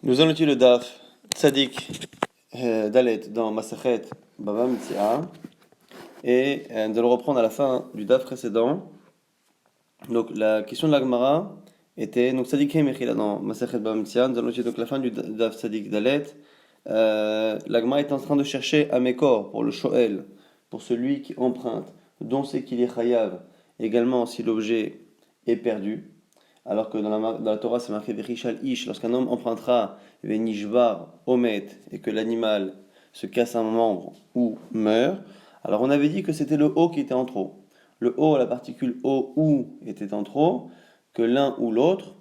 Nous allons étudier le Daf Tzadik Dalet dans Masachet Bava Metzia et nous allons reprendre à la fin du Daf précédent. Donc la question de la Gemara était donc Tzadik Mechila dans Masachet Bava Metzia. Nous allons étudier donc la fin du Daf Tzadik Dalet. La Gemara est en train de chercher un Mekor pour le Shoel, pour celui qui emprunte, dont c'est qu'il est Chayav, également si l'objet est perdu. Alors que dans la Torah, c'est marqué Vechishal Ish, lorsqu'un homme empruntera Venishbar Omet et que l'animal se casse un membre ou meurt, alors on avait dit que c'était le O qui était en trop. Le O, la particule O ou était en trop, que l'un ou l'autre,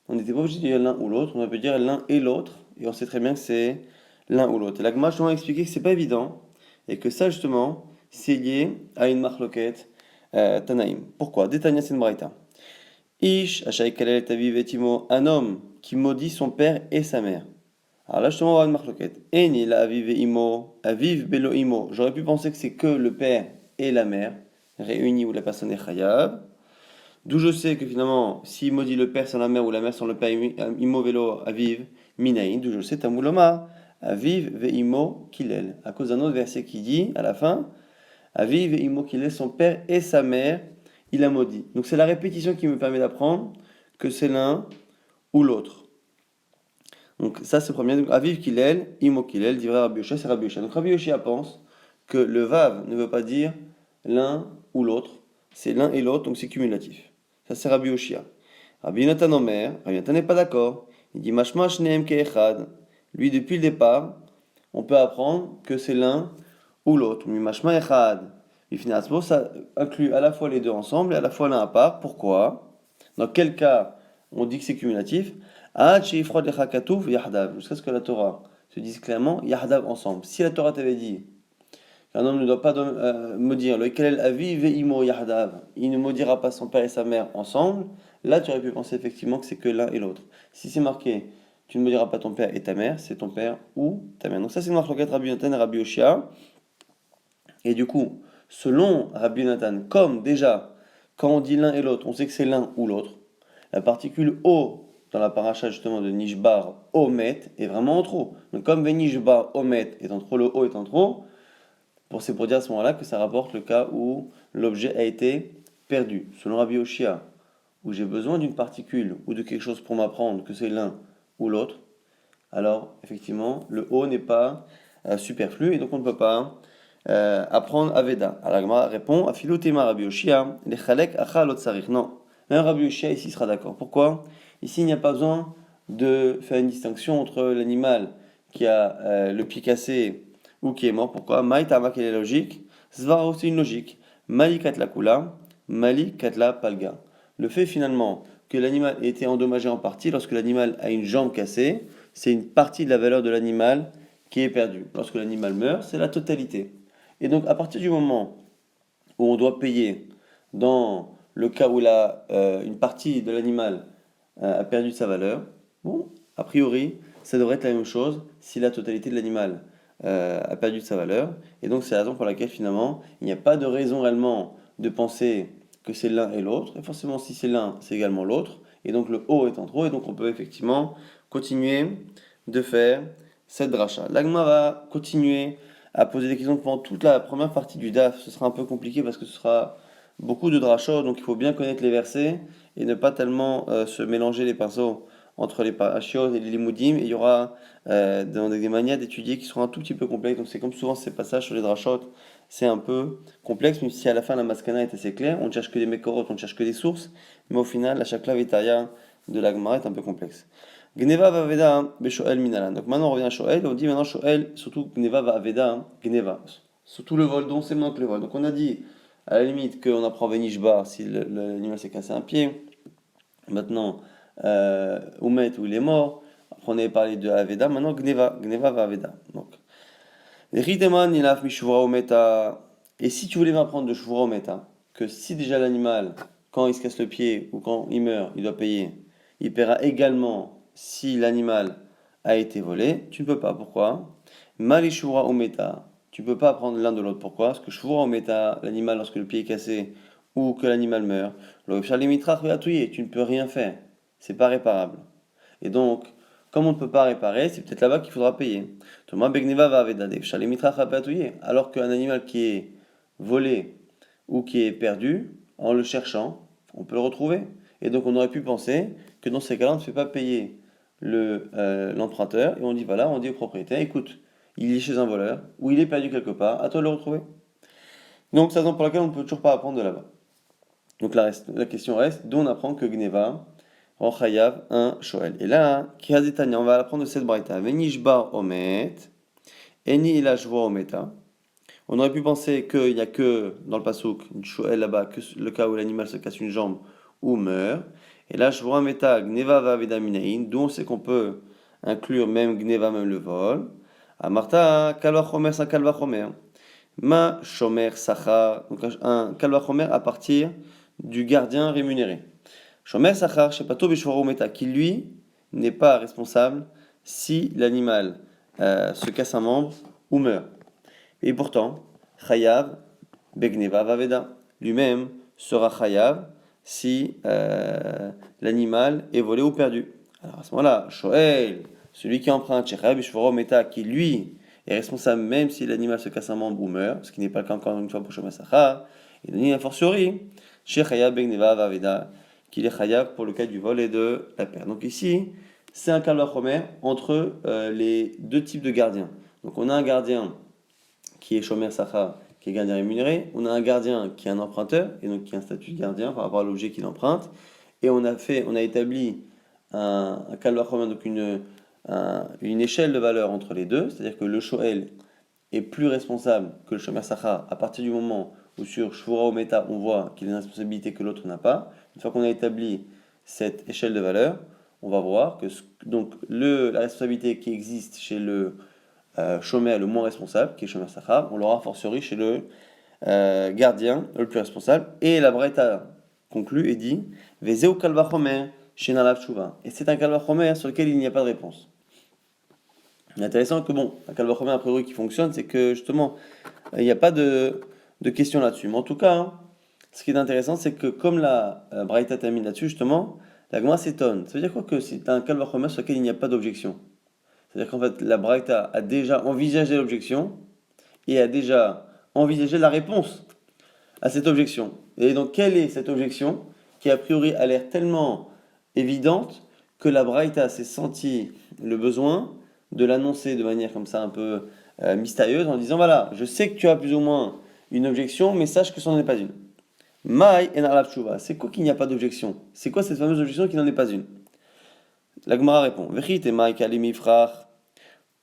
on n'était pas obligé de dire l'un ou l'autre, on peut dire l'un et l'autre, et on sait très bien que c'est l'un ou l'autre. Et la Gemara a expliqué que c'est pas évident, et que ça justement, c'est lié à une marloquette Tanaïm. Pourquoi Détania c'est une braïta. Ish, Ashaïkalel Taviv Etimo, un homme qui maudit son père et sa mère. Alors là, justement, on va avoir une marloquette. Eni la aviv imo, aviv belo imo. J'aurais pu penser que c'est que le père et la mère réunis où la personne est chayav. D'où je sais que finalement, s'il maudit le père sans la mère ou la mère sans le père, imo velo aviv minaïn. D'où je sais tamuloma, aviv ve imo kilel. À cause d'un autre verset qui dit, à la fin, aviv ve imo kilel, son père et sa mère il a maudit. Donc c'est la répétition qui me permet d'apprendre que c'est l'un ou l'autre. Donc ça c'est le premier. Donc Aviv Kilel, Imo Kilel, dit Rabbi Yoshia, c'est Rabbi Yoshia. Donc Rabbi Yoshia pense que le Vav ne veut pas dire l'un ou l'autre, c'est l'un et l'autre, donc c'est cumulatif. Ça c'est Rabbi Yoshia. Rabbi Yonatan Omer, Rabbi Yonatan n'est pas d'accord. Il dit Mashmash Neem Keechad. Lui depuis le départ, on peut apprendre que c'est l'un ou l'autre. Mashma Echad. Bifinasmo, ça inclut à la fois les deux ensemble et à la fois l'un à part. Pourquoi? Dans quel cas on dit que c'est cumulatif? Jusqu'à ce que la Torah se dise clairement Yahdav ensemble. Si la Torah t'avait dit qu'un homme ne doit pas maudire le Kelel Aviv Imo Yahdav, il ne maudira pas son père et sa mère ensemble, là tu aurais pu penser effectivement que c'est que l'un et l'autre. Si c'est marqué tu ne maudiras pas ton père et ta mère, c'est ton père ou ta mère. Donc ça c'est une marque Rabbi Yonatan et Rabbi Yoshia. Et du coup, selon Rabbi Yonatan, comme déjà, quand on dit l'un et l'autre, on sait que c'est l'un ou l'autre, la particule O dans la paracha justement de Nishbar Omet est vraiment en trop. Donc comme Nishbar Omet est en trop, le O est en trop, c'est pour dire à ce moment-là que ça rapporte le cas où l'objet a été perdu. Selon Rabbi Yoshia, où j'ai besoin d'une particule ou de quelque chose pour m'apprendre que c'est l'un ou l'autre, alors effectivement le O n'est pas superflu et donc on ne peut pas apprendre Aveda. Alors la Gemara répond Afilotema Rabbi Yoshia, les chalek achal otsarich. Non, même Rabbi Yoshia ici sera d'accord. Pourquoi? Ici il n'y a pas besoin de faire une distinction entre l'animal qui a le pied cassé ou qui est mort. Pourquoi? Maïtama, quelle est la logique? Svara aussi une logique. Mali katla kula, mali katla palga. Le fait finalement que l'animal ait été endommagé en partie lorsque l'animal a une jambe cassée, c'est une partie de la valeur de l'animal qui est perdue. Lorsque l'animal meurt, c'est la totalité. Et donc, à partir du moment où on doit payer, dans le cas où une partie de l'animal a perdu sa valeur, bon, a priori, ça devrait être la même chose si la totalité de l'animal a perdu sa valeur. Et donc, c'est la raison pour laquelle, finalement, il n'y a pas de raison réellement de penser que c'est l'un et l'autre. Et forcément, si c'est l'un, c'est également l'autre. Et donc, le haut est en trop. Et donc, on peut effectivement continuer de faire cette dracha. L'agma va continuer à poser des questions pendant toute la première partie du DAF. Ce sera un peu compliqué parce que ce sera beaucoup de drachot, donc il faut bien connaître les versets et ne pas tellement se mélanger les pinceaux entre les parashiot et les limoudim. Et il y aura des manières d'étudier qui seront un tout petit peu complexes. Donc c'est comme souvent ces passages sur les drachot, c'est un peu complexe, même si à la fin la maskana est assez claire. On ne cherche que des mekorot, on ne cherche que des sources, mais au final, la chakla vitaria de la Gemara est un peu complexe. Gneva va Aveda Beshoel Minalan. Donc maintenant on revient à Shoel, on dit maintenant Shoel, surtout Gneva va Aveda, Gneva. Surtout le vol, dont c'est moins que le vol. Donc on a dit à la limite qu'on apprend Venishbar si l'animal s'est cassé un pied. Maintenant, Oumet où il est mort. Après on avait parlé de Aveda, maintenant Gneva va Aveda. Donc, Riteman Nilaf Mishvura Ometa. Et si tu voulais m'apprendre de Shvura Ometa, que si déjà l'animal, quand il se casse le pied ou quand il meurt, il doit payer, il paiera également si l'animal a été volé, tu ne peux pas. Pourquoi? Malishura Ometa. Tu ne peux pas apprendre l'un de l'autre. Pourquoi? Parce que Shvura Ometa, l'animal, lorsque le pied est cassé ou que l'animal meurt, tu ne peux rien faire. C'est pas réparable. Et donc, comme on ne peut pas réparer, c'est peut-être là-bas qu'il faudra payer. Thomas Begneva va Avedade, Shalemitra Chapatouye. Alors qu'un animal qui est volé ou qui est perdu, en le cherchant, on peut le retrouver. Et donc on aurait pu penser que dans ces cas-là, on ne fait pas payer l'emprunteur et on dit voilà, on dit au propriétaire, écoute, il est chez un voleur ou il est perdu quelque part, à toi de le retrouver. Donc c'est la raison pour laquelle on ne peut toujours pas apprendre de là-bas. Donc la question reste, d'où on apprend que Gneva rend chayav un shoel. Et là, Kirazitania, on va apprendre de cette braïta. Venishbar omet, eni ilashvo ometa. On aurait pu penser qu'il n'y a que dans le pasouk, une shoel là-bas, que le cas où l'animal se casse une jambe ou meurt. Et là, shvo ometa, gneva va vedaminain, d'où on sait qu'on peut inclure même gneva, même le vol. Amarta, kalvachomer, c'est un kalvachomer. Ma shomer sachar, donc un kalvachomer à partir du gardien rémunéré. Shomer sachar shepato bishvaro meta, qui lui n'est pas responsable si l'animal se casse un membre ou meurt. Et pourtant, chayav begneva vaveda, lui-même sera chayav si l'animal est volé ou perdu. Alors à ce moment-là, shoel, celui qui emprunte, shechayav bishvaro meta, qui lui est responsable même si l'animal se casse un membre ou meurt, ce qui n'est pas le cas encore une fois pour Shomer Sachar, et donné a fortiori, chez Chayav Begneva Vaveda, qu'il est Chayav pour le cas du vol et de la perte. Donc ici, c'est un Kal Vachomer entre les deux types de gardiens. Donc on a un gardien qui est Shomer Sachar, qui est gardien rémunéré, on a un gardien qui est un emprunteur, et donc qui a un statut de gardien par rapport à l'objet qu'il emprunte, et on a établi un Kal Vachomer, donc une échelle de valeur entre les deux, c'est-à-dire que le Shoel est plus responsable que le Shomer Sachar à partir du moment où sur Shvura ou Meta on voit qu'il a une responsabilité que l'autre n'a pas. Une fois qu'on a établi cette échelle de valeur, on va voir que donc la responsabilité qui existe chez le Shomer le moins responsable, qui est Shomer Sachar, on l'aura a fortiori chez le gardien le plus responsable. Et la Braïta conclut et dit Vezeu Kalvachomer Shenalav Tshuva. Et c'est un Kalvachomer sur lequel il n'y a pas de réponse. C'est intéressant que bon, un Kalvachomer a priori qui fonctionne, c'est que justement, il n'y a pas de question là-dessus. Mais en tout cas, hein, ce qui est intéressant, c'est que comme la Braïta termine là-dessus, justement, la Gemara s'étonne. Ça veut dire quoi que c'est un Kalvachomer sur lequel il n'y a pas d'objection? C'est-à-dire qu'en fait, la Braïta a déjà envisagé l'objection et a déjà envisagé la réponse à cette objection. Et donc, quelle est cette objection qui a priori a l'air tellement évidente que la Braïta s'est senti le besoin de l'annoncer de manière comme ça un peu mystérieuse en disant voilà, je sais que tu as plus ou moins une objection, mais sache que ce n'en est pas une. Maï en arlab tshuva, c'est quoi qu'il n'y a pas d'objection? C'est quoi cette fameuse objection qui n'en est pas une? La Gemara répond Vechit et Maï kalimi frach.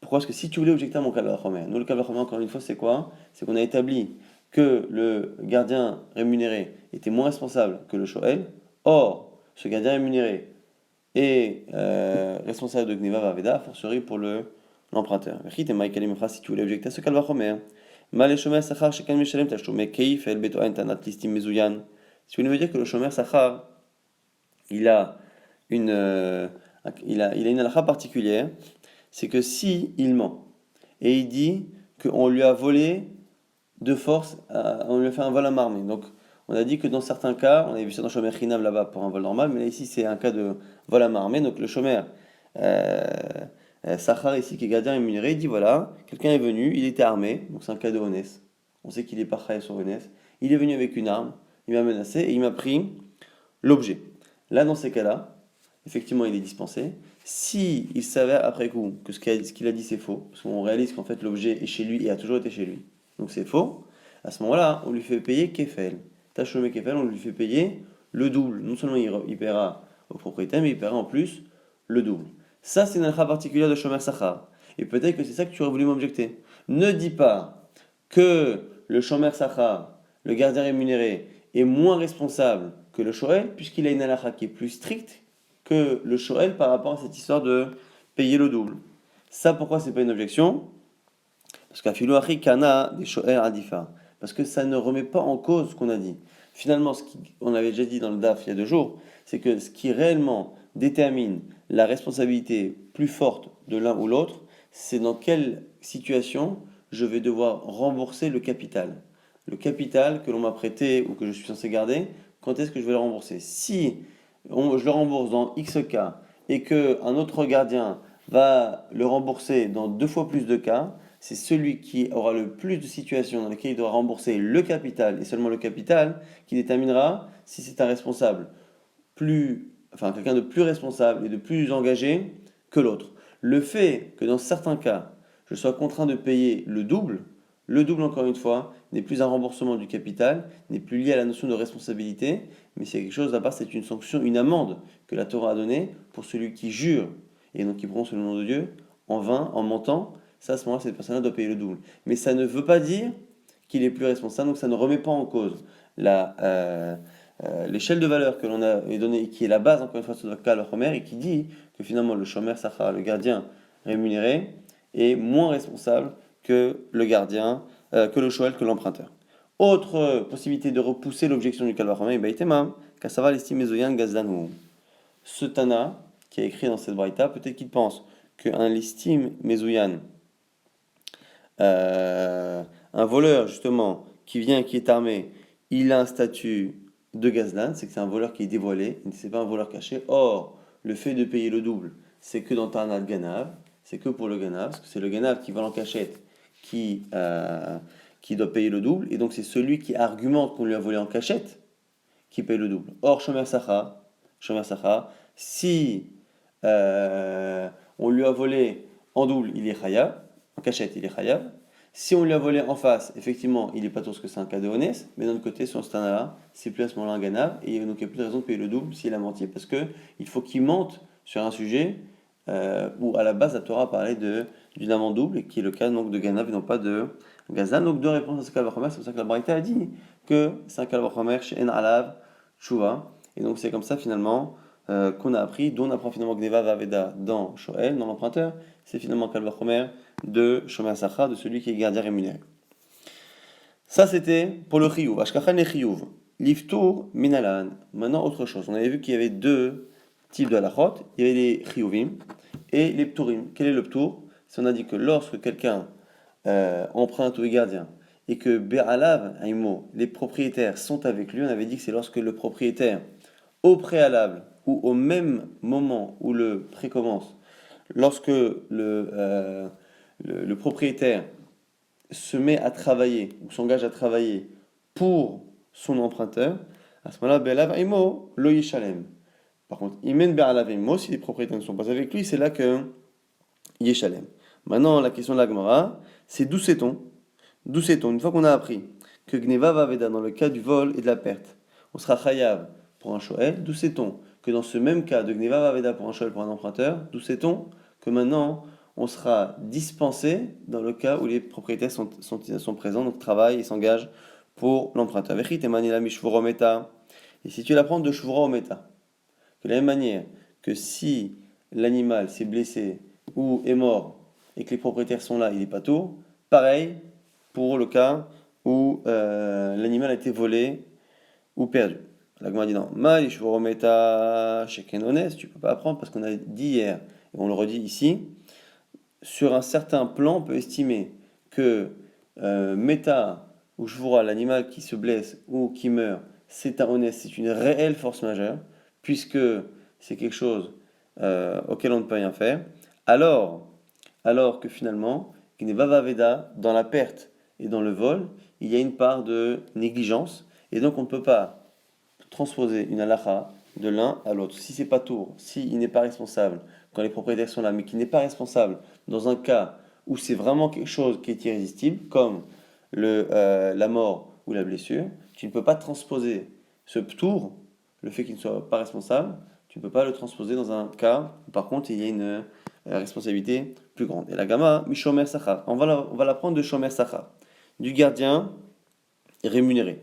Pourquoi? Parce que si tu voulais objecter à mon Kalvachomer, nous le Kalvachomer encore une fois c'est quoi? C'est qu'on a établi que le gardien rémunéré était moins responsable que le Shoel. Or, ce gardien rémunéré est responsable de Gneva Vaveda, a fortiori pour l'emprunteur. Si tu voulais objecter à ce Kalvachomer, si vous voulez me dire que le Shomer Sachar, il a une halakha particulière, c'est que si il ment et il dit qu'on lui a volé de force, on lui a fait un vol à main armée. Donc on a dit que dans certains cas, on avait vu ça dans Shomer Chinam là-bas pour un vol normal, mais là ici c'est un cas de vol à main armée. Donc le Shomer Sachar ici qui est gardien rémunéré, il dit voilà, quelqu'un est venu, il était armé, donc c'est un cas de honnête. On sait qu'il est pas chayav sur honnête. Il est venu avec une arme, il m'a menacé et il m'a pris l'objet. Là dans ces cas-là, effectivement il est dispensé. Si il s'avère après coup que ce qu'il a dit c'est faux, parce qu'on réalise qu'en fait l'objet est chez lui et a toujours été chez lui, donc c'est faux, à ce moment-là, on lui fait payer Kefel. Tachomé Kefel, on lui fait payer le double. Non seulement il paiera au propriétaire, mais il paiera en plus le double. Ça, c'est une halakha particulière de Shomer Sachar. Et peut-être que c'est ça que tu aurais voulu m'objecter. Ne dis pas que le Shomer Sachar, le gardien rémunéré, est moins responsable que le Shoel, puisqu'il a une halakha qui est plus stricte que le Shoel par rapport à cette histoire de payer le double. Ça, pourquoi c'est pas une objection? Parce qu'à Filouachi Kana des Shoel Adifa. Parce que ça ne remet pas en cause ce qu'on a dit. Finalement, on avait déjà dit dans le DAF il y a 2 jours, c'est que ce qui réellement détermine la responsabilité plus forte de l'un ou l'autre, c'est dans quelle situation je vais devoir rembourser le capital. Le capital que l'on m'a prêté ou que je suis censé garder, quand est-ce que je vais le rembourser? Si je le rembourse dans X cas et qu'un autre gardien va le rembourser dans 2 fois plus de cas, c'est celui qui aura le plus de situations dans lesquelles il doit rembourser le capital et seulement le capital qui déterminera si c'est un responsable enfin quelqu'un de plus responsable et de plus engagé que l'autre. Le fait que dans certains cas, je sois contraint de payer le double encore une fois, n'est plus un remboursement du capital, n'est plus lié à la notion de responsabilité, mais c'est quelque chose là-bas, c'est une sanction, une amende que la Torah a donnée pour celui qui jure et donc qui prononce le nom de Dieu en vain, en mentant. Ça, à ce moment-là, cette personne-là doit payer le double. Mais ça ne veut pas dire qu'il est plus responsable, donc ça ne remet pas en cause l'échelle de valeur que l'on a donnée, et qui est la base, encore une fois, de Kal Chomer, et qui dit que finalement le Shomer Sachar, le gardien rémunéré, est moins responsable que le gardien, que le Shoel, que l'emprunteur. Autre possibilité de repousser l'objection du Kal Chomer, Baïtema, Kassava l'estime Mezoyan Gazdanou. Ce Tana, qui a écrit dans cette braïta, peut-être qu'il pense qu'un listim Mezoyan, un voleur justement qui vient, qui est armé, il a un statut de gazlan, c'est que c'est un voleur qui est dévoilé, c'est pas un voleur caché. Or, le fait de payer le double, c'est que dans Tarnat Ganav, c'est que pour le Ganav, parce que c'est le Ganav qui vole en cachette qui doit payer le double, et donc c'est celui qui argumente qu'on lui a volé en cachette qui paye le double. Or, Shomer Sacha, si on lui a volé en double, il est Khayab, en cachette, il est Khayab. Si on lui a volé en face, effectivement, il n'est pas tout ce que c'est un cas de honnête, mais d'un autre côté, sur ce stana-là, c'est plus à ce moment-là un ganab, et donc il n'y a plus de raison de payer le double s'il a menti, parce qu'il faut qu'il mente sur un sujet où à la base la Torah parlait d'une amende double, qui est le cas donc, de ganab et non pas de gazan. Donc deux réponses à ce kalvachomer, c'est pour ça que la Braïta a dit que c'est un kalvachomer chez En Alav Tshuva, et donc c'est comme ça finalement qu'on a appris, dont on apprend finalement Gneva Vaveda dans Shoel, dans l'emprunteur, c'est finalement kalvachomer de Shomer Sacha, de celui qui est gardien rémunéré. Ça, c'était pour le chiyuv. Ashkachan et chiyuv. Liftour minalan. Maintenant, autre chose. On avait vu qu'il y avait 2 types de halachot. Il y avait les chiyuvim et les pturim. Quel est le ptour? Si on a dit que lorsque quelqu'un emprunte ou est gardien et que be'alav, les propriétaires sont avec lui, on avait dit que c'est lorsque le propriétaire, au préalable ou au même moment où le prêt commence, lorsque le propriétaire se met à travailler ou s'engage à travailler pour son emprunteur, à ce moment-là, Be'alav Aimo, lo yishalem. Par contre, Imen Be'alav Aimo, si les propriétaires ne sont pas avec lui, c'est là que yishalem. Maintenant, la question de la Gemara, c'est d'où sait-on? D'où sait-on? Une fois qu'on a appris que Gneva Vaveda, dans le cas du vol et de la perte, on sera chayav pour un shoel, d'où sait-on que dans ce même cas de Gneva Vaveda pour un shoel pour un emprunteur, d'où sait-on que maintenant on sera dispensé dans le cas où les propriétaires sont présents, donc travaillent et s'engagent pour l'emprunteur. Et si tu l'apprends de Shvura Ometa, de la même manière que si l'animal s'est blessé ou est mort et que les propriétaires sont là, il est pas tout, pareil pour le cas où l'animal a été volé ou perdu. La Gemara dit non, mal Shvura Ometa Shekenones, tu peux pas apprendre parce qu'on a dit hier, et on le redit ici, sur un certain plan, on peut estimer que Meta ou Shvura, l'animal qui se blesse ou qui meurt, c'est un honnête, c'est une réelle force majeure, puisque c'est quelque chose auquel on ne peut rien faire, alors, alors que finalement, Gneva Veda, dans la perte et dans le vol, il y a une part de négligence, et donc on ne peut pas transposer une halakha de l'un à l'autre. Si c'est pas tour, s'il n'est pas responsable quand les propriétaires sont là, mais qui n'est pas responsable dans un cas où c'est vraiment quelque chose qui est irrésistible, comme la mort ou la blessure, tu ne peux pas transposer ce tour, le fait qu'il ne soit pas responsable, tu ne peux pas le transposer dans un cas où par contre il y a une responsabilité plus grande. Et la gamma, Mishomer Sachar, on va la prendre de Shomer Sachar, du gardien rémunéré.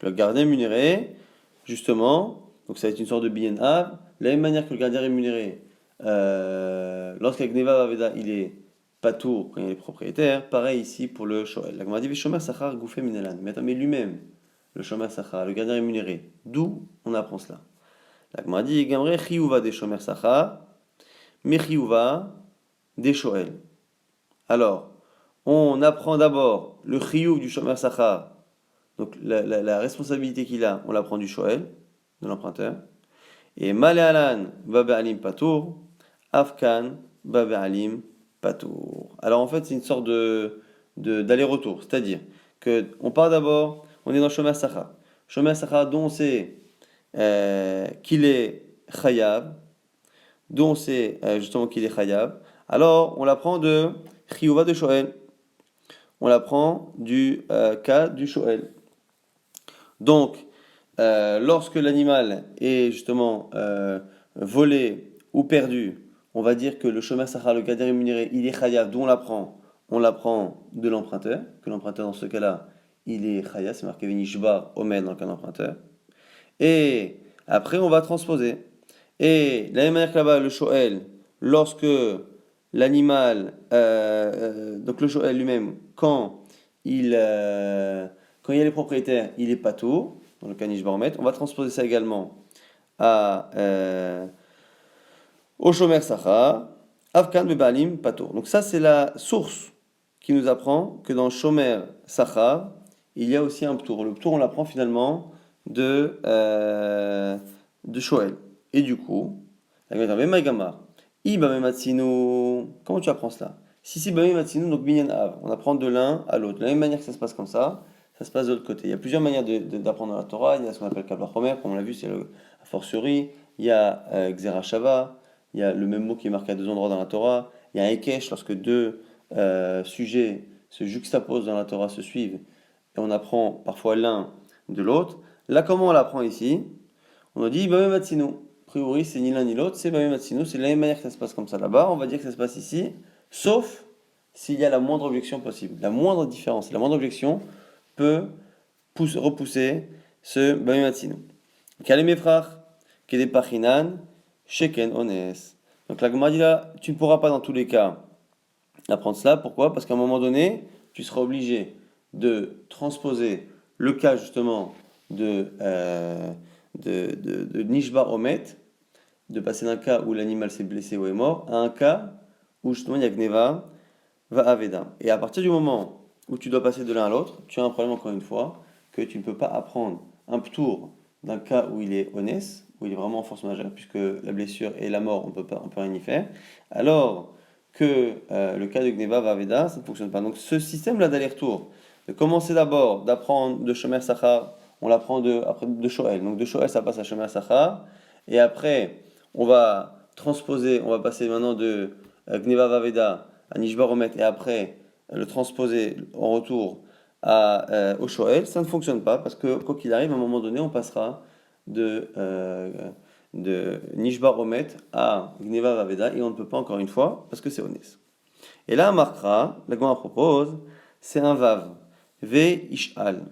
Le gardien rémunéré, justement, donc ça va être une sorte de BNA, de la même manière que le gardien rémunéré, lorsqu'avec Neva Vaveda, il est patour quand il est propriétaire, pareil ici pour le Shoel. La Gemara dit Shomer Sachar Goufé Minelan. Mais lui-même, le Shomer Sachar, le gardien rémunéré, d'où on apprend cela? La Gemara dit Gamre Chiyuva des Shomer Sachar, Mechiyuva des Shoel. Alors, on apprend d'abord le Chiyuv du Shomer Sachar, donc la responsabilité qu'il a, on l'apprend du Shoel, de l'emprunteur. Et Malealan va be'alim patour, Afkan Babe'alim, Patour. Alors en fait, c'est une sorte d'aller-retour. C'est-à-dire que on part d'abord, on est dans Shomer Sachar. Shomer Sachar dont on sait qu'il est Chayav, dont on sait justement qu'il est Chayav. Alors on l'apprend de Chiyuva de Shoel. On l'apprend du cas du Shoel. Donc, lorsque l'animal est justement volé ou perdu, on va dire que le chemin Sahara, le gardien rémunéré, il est chayav, d'où on l'apprend de l'emprunteur, que l'emprunteur dans ce cas-là, il est chayav, c'est marqué Vinishbar Omed dans le cas d'emprunteur. Et après, on va transposer. Et de la même manière que là-bas, le shoel, lorsque l'animal, donc le shoel lui-même, quand il y a les propriétaires, il est pato, dans le cas Nishbarmet, on va transposer ça également à, au Shomer Sachar, Avkan Bebalim pato. Donc ça, c'est la source qui nous apprend que dans le Shomer Sachar, il y a aussi un ptour. Le ptour, on l'apprend finalement de Shoel. Et du coup, comment tu apprends cela? Si donc binyan av, on apprend de l'un à l'autre. De la même manière que ça se passe comme ça se passe de l'autre côté. Il y a plusieurs manières d'apprendre la Torah. Il y a ce qu'on appelle Kal Vachomer, comme on l'a vu, c'est le a fortiori. Il y a Xera Shava, il y a le même mot qui est marqué à deux endroits dans la Torah. Il y a un Ekesh, lorsque deux sujets se juxtaposent dans la Torah, se suivent, et on apprend parfois l'un de l'autre. Là, comment on l'apprend ici? On a dit Bameh Matsinu. A priori, c'est ni l'un ni l'autre, c'est Bameh Matsinu. C'est de la même manière que ça se passe comme ça là-bas. On va dire que ça se passe ici, sauf s'il y a la moindre objection possible. La moindre différence, la moindre objection peut repousser ce Bameh Matsinu. Kalem Efrach, Kede Pachinan, Sheken Ones. Donc la Gemara dit là, tu ne pourras pas dans tous les cas apprendre cela. Pourquoi? Parce qu'à un moment donné, tu seras obligé de transposer le cas justement de Nishbar Omet, de passer d'un cas où l'animal s'est blessé ou est mort, à un cas où justement il y a Gneva, va Aveda. Et à partir du moment où tu dois passer de l'un à l'autre, tu as un problème encore une fois, que tu ne peux pas apprendre un ptour d'un cas où il est honnête, où il est vraiment en force majeure, puisque la blessure et la mort, on peut rien y faire, alors que le cas de Gneva va Aveda, ça ne fonctionne pas. Donc ce système-là d'aller-retour, de commencer d'abord d'apprendre de Shomer Sachar, on l'apprend après de Shoel. Donc de Shoel, ça passe à Shomer Sachar, et après, on va transposer, on va passer maintenant de Gneva Vaveda à Nishbar Omet, et après le transposer en retour au Shoel, ça ne fonctionne pas parce que quoi qu'il arrive, à un moment donné, on passera de Nishbar Omet à Gneva Vaveda et on ne peut pas encore une fois parce que c'est honnête. Et là, un markra, la Gemara propose, c'est un vav, ve ishal.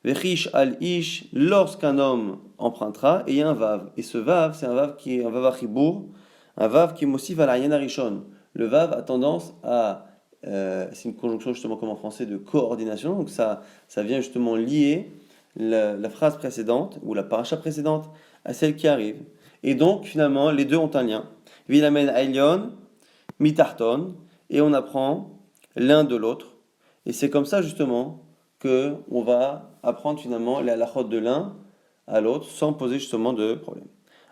Vechish al ish, lorsqu'un homme empruntera, et il y a un vav. Et ce vav, c'est un vav qui est un vav achibour, un vav qui est mossif à la rien arishon. Le vav a tendance à, c'est une conjonction justement comme en français de coordination, donc ça vient justement lier la phrase précédente ou la paracha précédente à celle qui arrive. Et donc finalement, les deux ont un lien. Vilamen ailion, mitarton, et on apprend l'un de l'autre. Et c'est comme ça justement que on va apprendre finalement les halachot de l'un à l'autre sans poser justement de problème.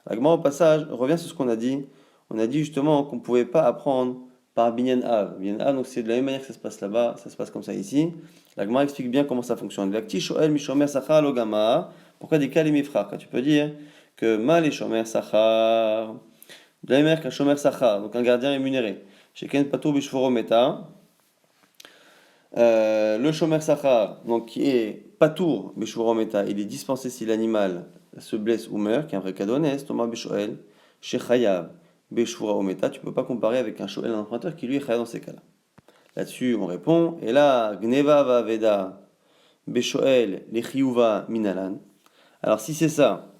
L'agma au passage revient sur ce qu'on a dit. On a dit justement qu'on ne pouvait pas apprendre par binyan av. Binyan av, donc c'est de la même manière que ça se passe là-bas, ça se passe comme ça ici. L'agma explique bien comment ça fonctionne. L'akti shoel mishomer sachar logama. Pourquoi des kalim ifrach? Tu peux dire que mal et shomer sachar. De la même manière qu'un shomer sachar, donc un gardien rémunéré. Sheken patou bishvoro meta. Le shomer sachar, donc qui est patour beshuvoro meta, il est dispensé si l'animal se blesse ou meurt, qui est un vrai cadeau, Thomas beshoel, shechayav beshuvoro meta, tu peux pas comparer avec un shoel, un emprunteur qui lui est chayav dans ces cas-là. Là-dessus, on répond, et là, gneva va veda beshoel lechiyuva minalan. Alors si c'est ça,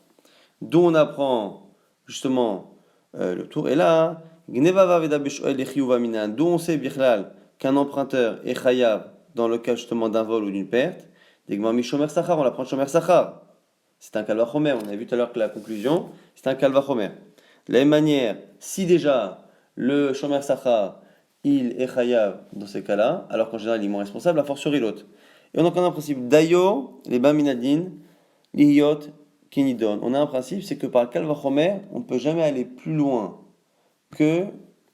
dont on apprend justement le tour, et là, gneva va veda beshoel lechiyuva minalan, dont on sait bichlal qu'un emprunteur est chayav dans le cas justement d'un vol ou d'une perte, dès que shomer sachar, on l'apprend shomer sachar. C'est un kalva chomer. On a vu tout à l'heure que la conclusion, c'est un kalva chomer. De la même manière, si déjà le shomer sachar, il est chayav dans ces cas-là, alors qu'en général il est moins responsable, a fortiori l'autre. Et on a un principe d'ayo, les baminadin, liyot, kinidon. On a un principe, c'est que par le kalva chomer, on ne peut jamais aller plus loin que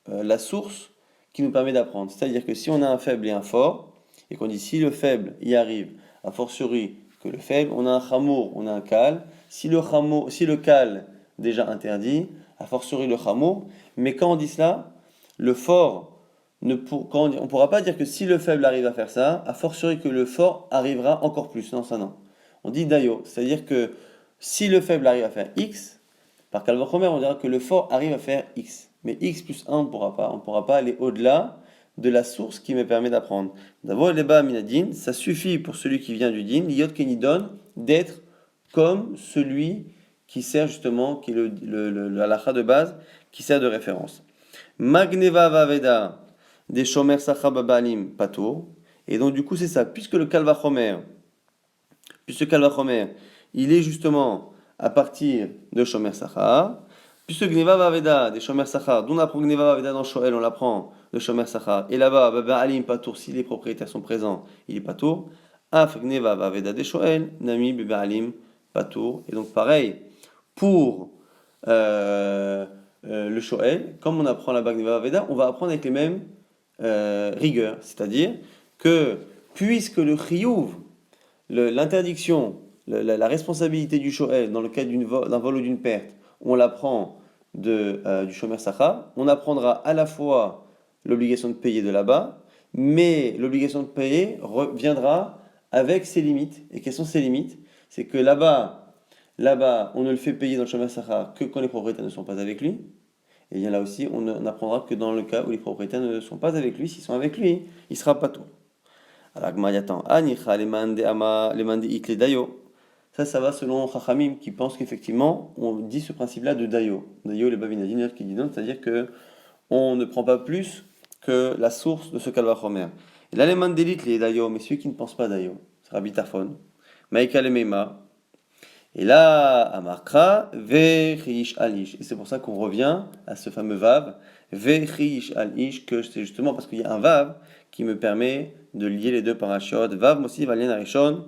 la source qui nous permet d'apprendre. C'est-à-dire que si on a un faible et un fort, et qu'on dit si le faible y arrive, a fortiori que le faible, on a un chamour, on a un kal. Si le kal déjà interdit, a fortiori le chamour, mais quand on dit cela, le fort on ne pourra pas dire que si le faible arrive à faire ça, a fortiori que le fort arrivera encore plus. Non, ça non. On dit dayo, c'est-à-dire que si le faible arrive à faire x, par Calvachomer, on dira que le fort arrive à faire x. Mais x plus 1, on ne pourra pas. On ne pourra pas aller au-delà de la source qui me permet d'apprendre. D'abord, les bas minadin, ça suffit pour celui qui vient du din, l'iyot kenidon, d'être comme celui qui sert justement, qui est le halakha de base, qui sert de référence. Magneva vaveda des shomer sacha babalim patour. Et donc, du coup, c'est ça. Puisque le Calvachomer, il est justement à partir de Shomer Sachar, puisque Gneva Vaveda, des Shomer Sachar, d'où on apprend Gneva Vaveda dans Shoel, on l'apprend de Shomer Sachar, et là-bas, Baba Alim Patour, si les propriétaires sont présents, il est Patour, Af Gneva Vaveda des Shoel, Nami Baba Alim Patour, et donc pareil, pour le Shoel, comme on apprend là-bas Gneva Vaveda, on va apprendre avec les mêmes rigueurs, c'est-à-dire que puisque le Chiyuv, l'interdiction, la responsabilité du shoel dans le cas d'un vol ou d'une perte, on l'apprend du shomer sachar, on apprendra à la fois l'obligation de payer de là-bas, mais l'obligation de payer reviendra avec ses limites. Et quelles sont ses limites? C'est que là-bas, on ne le fait payer dans le shomer sachar que quand les propriétaires ne sont pas avec lui. Et bien là aussi, on apprendra que dans le cas où les propriétaires ne sont pas avec lui, s'ils sont avec lui, il sera pas tout. Alors, ça va selon Chachamim qui pense qu'effectivement, on dit ce principe-là de Dayo. Dayo, les Babinadines qui dit non, c'est-à-dire que on ne prend pas plus que la source de ce Kalvachomer. Et là, les Mandélites, les Dayo, mais ceux qui ne pensent pas Dayo, c'est Rabbi Tarfon, Maïka le Meima, et là, Amarkra, Vechish Alish. Et c'est pour ça qu'on revient à ce fameux Vav, Vechish Alish, que c'est justement parce qu'il y a un Vav qui me permet de lier les deux parachutes. Vav Mossi Valien Arishon,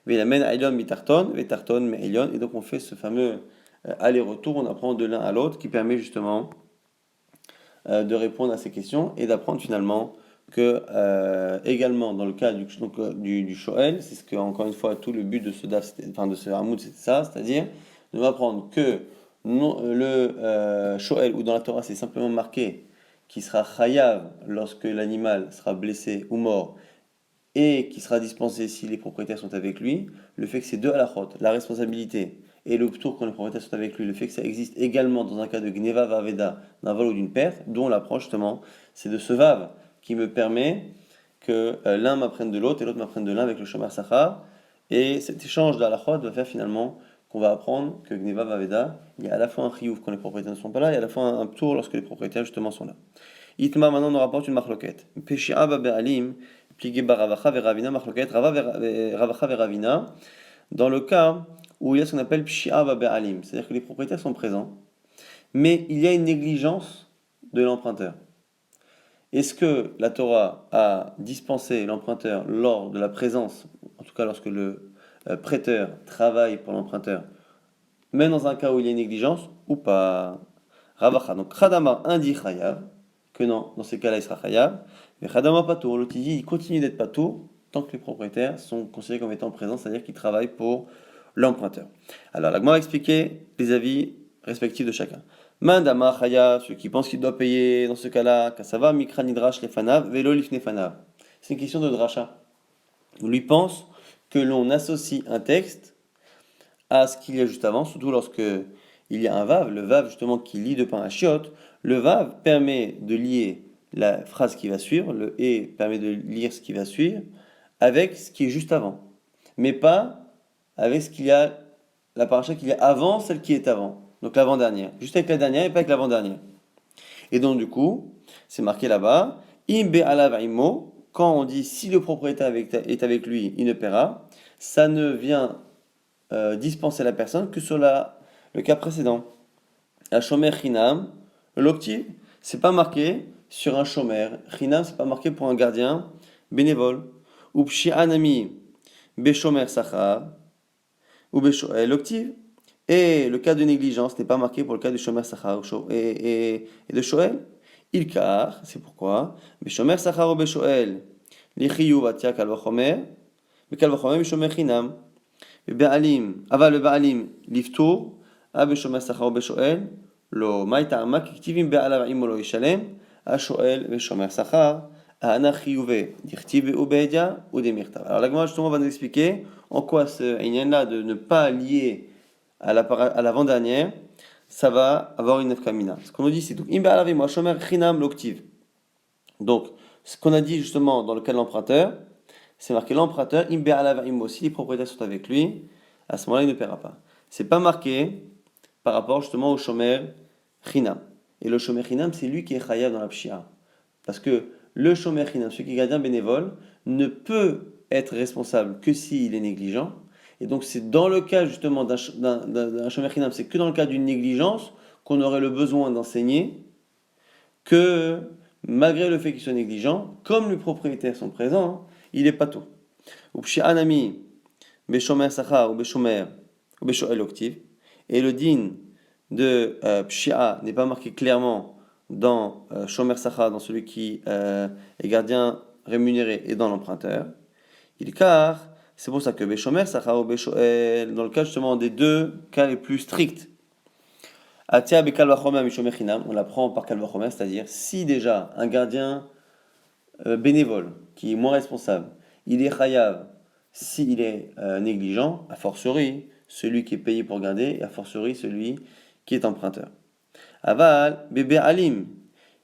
Velamen Ailion Mitarton, Vetarton Meilion. Et donc on fait ce fameux aller-retour, on apprend de l'un à l'autre qui permet justement de répondre à ces questions et d'apprendre finalement que également dans le cas du Shoel, c'est ce que encore une fois tout le but de ce daf, de ce Hamoud, c'était ça, c'est-à-dire de m'apprendre que le Shoel ou dans la Torah c'est simplement marqué qui sera chayav lorsque l'animal sera blessé ou mort et qui sera dispensé si les propriétaires sont avec lui, le fait que ces deux halachot, la responsabilité et le ptour quand les propriétaires sont avec lui, le fait que ça existe également dans un cas de gneva vaveda, d'un vol ou d'une perte, dont on l'apprend justement, c'est de ce vav qui me permet que l'un m'apprenne de l'autre et l'autre m'apprenne de l'un avec le shomer sachar. Et cet échange d'halachot va faire finalement qu'on va apprendre que gneva vaveda, il y a à la fois un chiyuv quand les propriétaires ne sont pas là, et à la fois un ptour lorsque les propriétaires justement sont là. Itma, maintenant, on rapporte une marloquette. Peshi'a be'alim, plié bar Ravacha ve'Ravina, marloquette, Ravacha ve'Ravina, dans le cas où il y a ce qu'on appelle Pshi'a be'alim, c'est-à-dire que les propriétaires sont présents, mais il y a une négligence de l'emprunteur. Est-ce que la Torah a dispensé l'emprunteur lors de la présence, en tout cas lorsque le prêteur travaille pour l'emprunteur, même dans un cas où il y a une négligence, ou pas? Ravacha, donc Khadama indi chayav, que non, dans ces cas-là, il sera chayav. Mais Khadama patour, l'autre il continue d'être patour tant que les propriétaires sont considérés comme étant présents, c'est-à-dire qu'ils travaillent pour l'emprunteur. Alors, la Gemara va expliquer les avis respectifs de chacun. Mandama chayav, celui qui pense qu'il doit payer dans ce cas-là, Kasava mikra nidrash lefanav, velo lifnefanav. C'est une question de dracha. On lui pense que l'on associe un texte à ce qu'il y a juste avant, surtout lorsque il y a un vav, le vav justement qui lie de pain à chiotte. Le vav permet de lier la phrase qui va suivre, le et permet de lire ce qui va suivre, avec ce qui est juste avant. Mais pas avec ce qu'il y a, la paracha qu'il y a avant, celle qui est avant. Donc l'avant-dernière. Juste avec la dernière et pas avec l'avant-dernière. Et donc du coup, c'est marqué là-bas, imbe alav immo, quand on dit si le propriétaire est avec lui, il ne paiera, ça ne vient dispenser la personne que sur le cas précédent. La shomer chinam, l'octive, c'est pas marqué sur un shomer. Chinam, c'est pas marqué pour un gardien bénévole. Ou pshi'anami, beshomer sachar, ou l'octive. Et le cas de négligence n'est pas marqué pour le cas du shomer sachar et de shoel. Ilkar, c'est pourquoi, Beshomer Sachar ou Beshoel, Lichiyuv Atia Kalvachomer, Bekalvachomer Beshomer Chinam, Be'alim, Aval le Ba'alim, Liftour, A Beshomer Sachar ou Beshoel, Lo Maïta Amak, Ktivim Be'alav Imolo Ishalem, A Shoel Beshomer Sachar, Ahana Chiyuve, Dirtiv ou Be'edia, ou Demirtav. Alors la Gemara justement va nous expliquer en quoi ce Inyan-là de ne pas lier à l'avant-dernière, ça va avoir une nefkamina. Ce qu'on nous dit, c'est donc imba alavi moi shomer chinam l'octive. Donc, ce qu'on a dit justement dans le cas de l'emprunteur, c'est marqué l'emprunteur imba alavi imo. Si les propriétaires sont avec lui, à ce moment-là, il ne paiera pas. C'est pas marqué par rapport justement au shomer chinam. Et le shomer chinam, c'est lui qui est chayav dans la pshia. Parce que le shomer chinam, celui qui est gardien bénévole, ne peut être responsable que s'il est négligent. Et donc c'est dans le cas justement d'un shomer chinam, c'est que dans le cas d'une négligence qu'on aurait le besoin d'enseigner que malgré le fait qu'il soit négligent, comme les propriétaires sont présents, il est pas tout. Ou pshi'anami, beshomer sachar ou beshomer ou beshoel octiv. Et le din de pshi'a n'est pas marqué clairement dans shomer sachar, dans celui qui est gardien rémunéré et dans l'emprunteur. Car c'est pour ça que Beshomer, Sachar ou Beshoel, dans le cas justement des deux cas les plus stricts, Atia Bekal Vachomer Mishomer Chinam, on l'apprend par Kal Vachomer, c'est-à-dire si déjà un gardien bénévole, qui est moins responsable, il est chayav, s'il est négligent, a fortiori celui qui est payé pour garder, et a fortiori celui qui est emprunteur. Aval, Bebe Alim,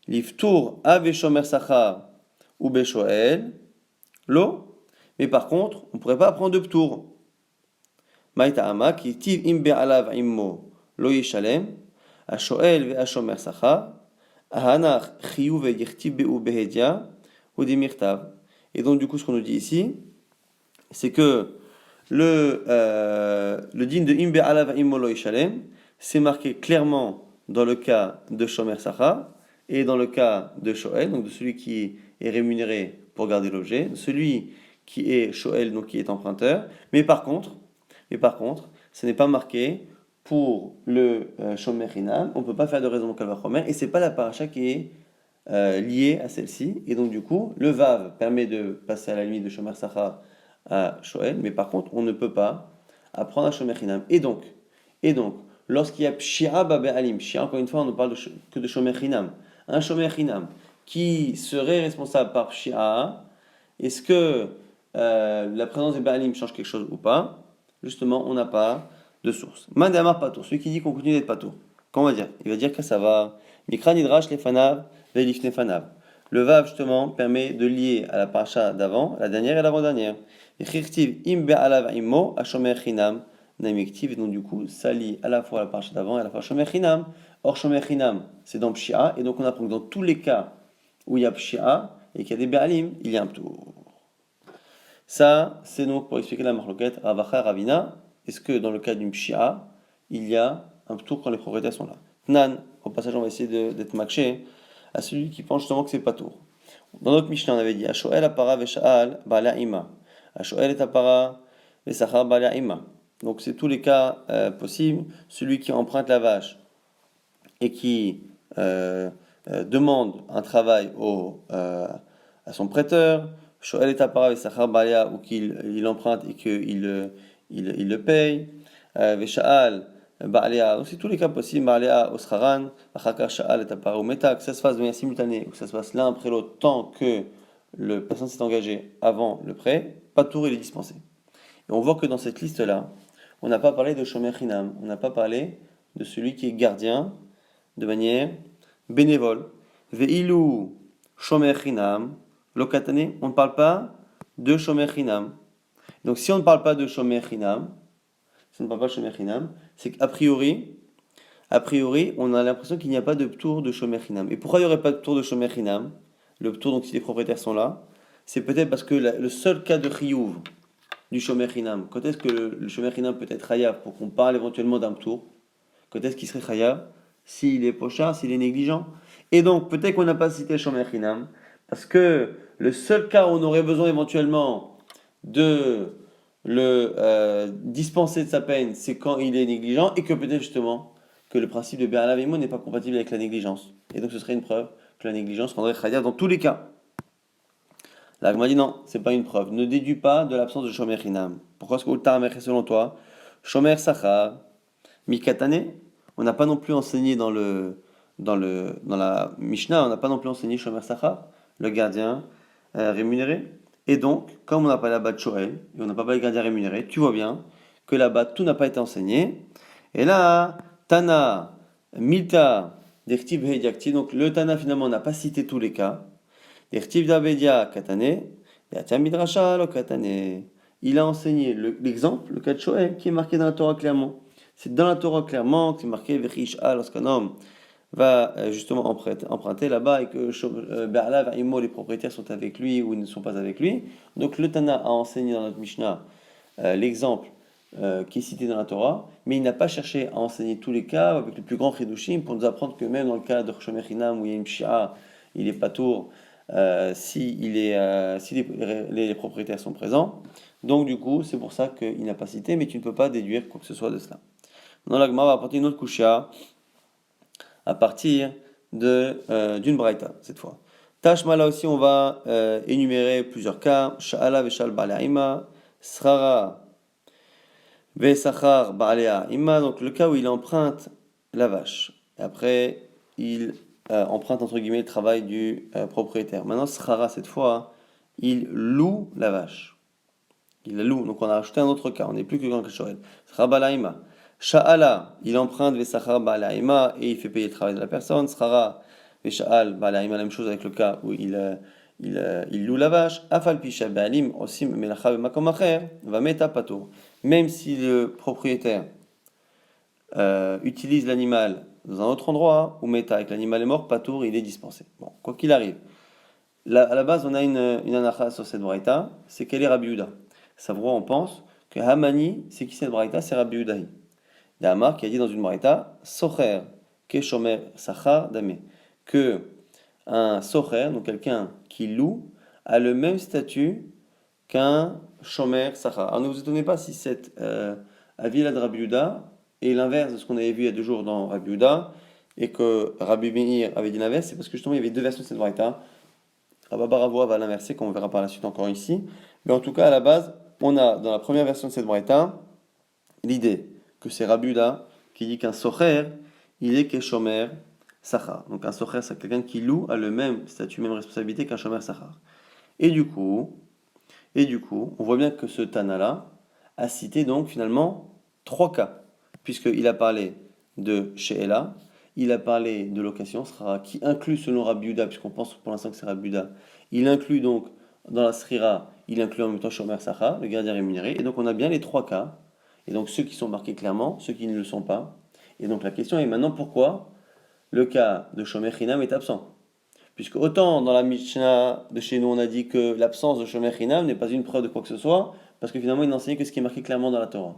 Liftour A Beshomer Sachar ou Beshoel, Lo. Mais par contre, on ne pourrait pas apprendre de ptour. Maïta ama qui tiv im be'alav immo lo yishalem, a shoel ve a shomer sacha, a hanach chiyuv ve yichtiv be'u behedia, ou des mirtav. Et donc, du coup, ce qu'on nous dit ici, c'est que le din de im be'alav immo lo yishalem, c'est marqué clairement dans le cas de shomer sacha et dans le cas de shoel, donc de celui qui est rémunéré pour garder l'objet, celui qui est Shoel, donc qui est emprunteur, mais par contre, ce n'est pas marqué pour le Shomer Hinam, on ne peut pas faire de raison Kalvachomer, et c'est pas la paracha qui est liée à celle-ci, et donc du coup, le Vav permet de passer à la limite de Shomer Sacha à Shoel, mais par contre, on ne peut pas apprendre à Shomer Hinam. Et donc, lorsqu'il y a Pshia Babe Alim, Pshia, encore une fois, on ne parle que de Shomer Hinam, un Shomer Hinam qui serait responsable par Pshia, est-ce que la présence des Baalim change quelque chose ou pas? Justement, on n'a pas de source. Mandamar Patour, celui qui dit qu'on continue d'être Patour. Comment on va dire? Il va dire que ça va. Mikran Hidrash Lefanav, Velifne Fanav. Le Vav, justement, permet de lier à la paracha d'avant, la dernière et l'avant-dernière. Et Chirtiv Im Be'alav Immo, Ashomer Chinam, Namiktiv. Et donc, du coup, ça lie à la fois la paracha d'avant et à la fois Shomer Chinam. Or, Shomer Chinam, c'est dans Pshia. Et donc, on apprend que dans tous les cas où il y a Pshia et qu'il y a des Baalim, il y a un Ptour. Ça, c'est donc pour expliquer la marloquette Ravacha Ravina. Est-ce que dans le cas d'une pshia, il y a un tour quand les propriétaires sont là? Nan, au passage, on va essayer d'être makché à celui qui pense justement que c'est pas tour. Dans notre Mishnah, on avait dit Ashoel apara vesha'al ba'ala ima. Ashoel et apara vesachar ba'ala ima. Donc, c'est tous les cas possibles. Celui qui emprunte la vache et qui demande un travail à son prêteur. Shoel et apara vesachar ba'ala, ou qu'il emprunte et qu'il le paye. Vesha'al ba'alea, donc c'est tous les cas possibles. Ba'alea oscharan, achakar sha'al et apara ou meta, que ça se fasse de manière simultanée ou que ça se fasse l'un après l'autre tant que le patient s'est engagé avant le prêt, pas tour il est dispensé. Et on voit que dans cette liste-là, on n'a pas parlé de shomer chinam, on n'a pas parlé de celui qui est gardien de manière bénévole. Ve'ilu shomer chinam, lokatane, on ne parle pas de shomer chinam. Donc si on ne parle pas de shomer chinam, c'est qu'a priori, on a l'impression qu'il n'y a pas de tour de shomer chinam. Et pourquoi il n'y aurait pas de tour de shomer chinam? Le tour, donc si les propriétaires sont là, c'est peut-être parce que le seul cas de chiyuv du shomer chinam, quand est-ce que le shomer chinam peut être chayav pour qu'on parle éventuellement d'un tour? Quand est-ce qu'il serait chayav? S'il est pochard, s'il est négligent. Et donc peut-être qu'on n'a pas cité shomer chinam parce que le seul cas où on aurait besoin éventuellement de le dispenser de sa peine, c'est quand il est négligent, et que peut-être justement que le principe de Be'alav Imo n'est pas compatible avec la négligence. Et donc ce serait une preuve que la négligence rendrait Chayav dans tous les cas. La Gemara dit non, c'est pas une preuve. Ne déduis pas de l'absence de Shomer Hinam. Pourquoi est-ce que Ultar selon toi Shomer Sachar, Mikatane, on n'a pas non plus enseigné dans la Mishnah, on n'a pas non plus enseigné Shomer Sachar, le gardien rémunéré. Et donc, comme on n'a pas là-bas de Shoel, et on n'a pas le gardien rémunéré, tu vois bien que là-bas tout n'a pas été enseigné. Et là, Tana, Milta, Dertiv Hediakti, donc le Tana finalement n'a pas cité tous les cas. Dertiv Dabedia Katane, Yatia Midrasha lo Katane. Il a enseigné l'exemple, le cas de Shoel, qui est marqué dans la Torah clairement. C'est dans la Torah clairement que c'est marqué Vechish'a lorsqu'un homme va justement emprunter là-bas et que Be'alav Imo, les propriétaires sont avec lui ou ils ne sont pas avec lui. Donc le Tana a enseigné dans notre Mishnah l'exemple qui est cité dans la Torah, mais il n'a pas cherché à enseigner tous les cas avec le plus grand chidushim pour nous apprendre que même dans le cas de Shomer Hinam où il y a une pshia, il est patour si les propriétaires sont présents. Donc du coup, c'est pour ça qu'il n'a pas cité, mais tu ne peux pas déduire quoi que ce soit de cela. Maintenant, la Gemara va apporter une autre kushia à partir d'une braïta cette fois. Tashma, là aussi, on va énumérer plusieurs cas. Sha'ala veshal ba'ale'ima, srara vesachar ba'ale'ima. Donc le cas où il emprunte la vache. Et après, il emprunte entre guillemets le travail du propriétaire. Maintenant, srara cette fois, il loue la vache. Il la loue. Donc on a rajouté un autre cas. On n'est plus que dans le Shorel. Srara ba'ale'ima. Sha'ala, il emprunte vesachar ba'ale'ima et il fait payer le travail de la personne. Srara Vesha'al ba'ale'ima, la même chose avec le cas où il loue la vache. Afal pisha ba'alim osim melacha b'makom acher va meta patour. Même si le propriétaire utilise l'animal dans un autre endroit ou meta et que l'animal est mort, patour, il est dispensé. Bon, quoi qu'il arrive. À la base, on a une anacha sur cette braïta, c'est qu'elle est Rabbi Yehuda. Savoir, on pense que Hamani, c'est qui cette braïta? C'est Rabbi Yehuda. Il y a Amar qui a dit dans une braïta, Socher, Keshomer, Sachar, Dame, que un Socher, donc quelqu'un qui loue, a le même statut qu'un Shomer, Sachar. Alors ne vous étonnez pas si cette avis là de Rabbi Yehuda est l'inverse de ce qu'on avait vu il y a 2 jours dans Rabbi Yehuda, et que Rabbi Meir avait dit l'inverse, c'est parce que justement il y avait 2 versions de cette braïta. Rabbi Baravoa va l'inverser, qu'on verra par la suite encore ici. Mais en tout cas, à la base, on a dans la première version de cette braïta l'idée que c'est Rabbi Yehuda qui dit qu'un socher, il est keshomer sachar. Donc un socher, c'est quelqu'un qui loue, a le même statut, même responsabilité qu'un shomer sachar. Et du coup, on voit bien que ce Tana-là a cité donc finalement 3 cas, puisqu'il a parlé de She'ela, il a parlé de location, qui inclut selon Rabbi Yehuda, puisqu'on pense pour l'instant que c'est Rabbi Yehuda, il inclut donc dans la Srira, il inclut en même temps shomer sachar, le gardien rémunéré, et donc on a bien les 3 cas. Et donc ceux qui sont marqués clairement, ceux qui ne le sont pas. Et donc la question est maintenant pourquoi le cas de Shomer Hinam est absent. Puisque autant dans la Mishnah de chez nous on a dit que l'absence de Shomer Hinam n'est pas une preuve de quoi que ce soit, parce que finalement il n'enseignait que ce qui est marqué clairement dans la Torah.